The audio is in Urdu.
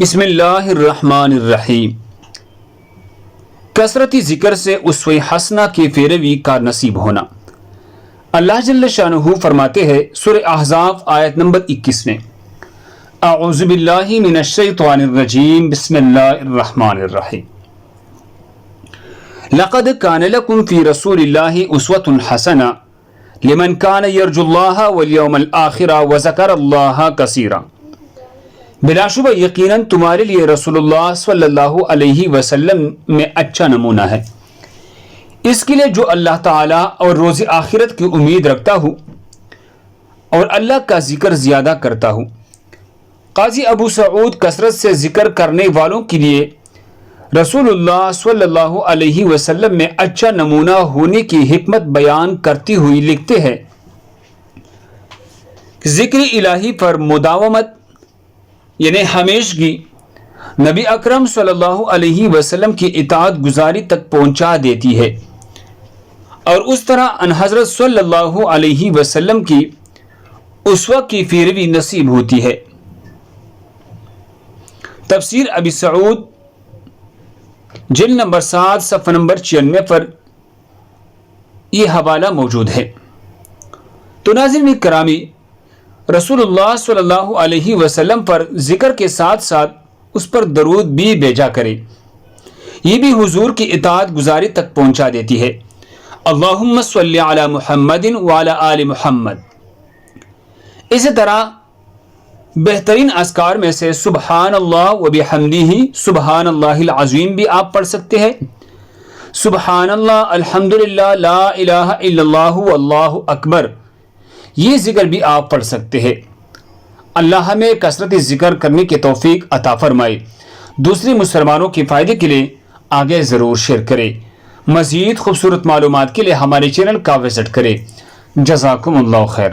بسم اللہ الرحمن الرحیم۔ کثرتی ذکر سے اسوہ حسنہ کی پیروی کا نصیب ہونا۔ اللہ جل شانہ فرماتے ہیں سورہ احزاب آیت نمبر 21 میں، اعوذ باللہ من الشیطان الرجیم، بسم اللہ الرحمن الرحیم۔ لقد کان لکم فی رسول اللہ اسوۃ حسنہ لمن کان یرجو اللہ والیوم الآخر وذکر اللہ کثیرا۔ بلا شبہ یقیناً تمہارے لیے رسول اللہ صلی اللہ علیہ وسلم میں اچھا نمونہ ہے، اس کے لیے جو اللہ تعالیٰ اور روز آخرت کی امید رکھتا ہوں اور اللہ کا ذکر زیادہ کرتا ہوں۔ قاضی ابو سعود کثرت سے ذکر کرنے والوں کے لیے رسول اللہ صلی اللہ علیہ وسلم میں اچھا نمونہ ہونے کی حکمت بیان کرتی ہوئی لکھتے ہیں، ذکر الہی پر مداومت یعنی ہمیشگی نبی اکرم صلی اللہ علیہ وسلم کی اطاعت گزاری تک پہنچا دیتی ہے، اور اس طرح ان حضرت صلی اللہ علیہ وسلم کی اسوہ کی پیروی نصیب ہوتی ہے۔ تفسیر ابی سعود جلد نمبر 7 صفحہ نمبر 96 پر یہ حوالہ موجود ہے۔ تو ناظرین کرامی، رسول اللہ صلی اللہ علیہ وسلم پر ذکر کے ساتھ ساتھ اس پر درود بھی بھیجا کرے، یہ بھی حضور کی اطاعت گزاری تک پہنچا دیتی ہے۔ اللہم صلی علی محمد وعلی آل محمد۔ اسی طرح بہترین اذکار میں سے سبحان اللہ و بحمدہ سبحان اللہ العظیم بھی آپ پڑھ سکتے ہیں۔ سبحان اللہ، الحمدللہ، لا الہ الا اللہ واللہ اکبر، یہ ذکر بھی آپ پڑھ سکتے ہیں۔ اللہ ہمیں کثرت ذکر کرنے کی توفیق عطا فرمائے۔ دوسری مسلمانوں کے فائدے کے لیے آگے ضرور شیئر کریں۔ مزید خوبصورت معلومات کے لیے ہمارے چینل کا وزٹ کریں۔ جزاکم اللہ خیر۔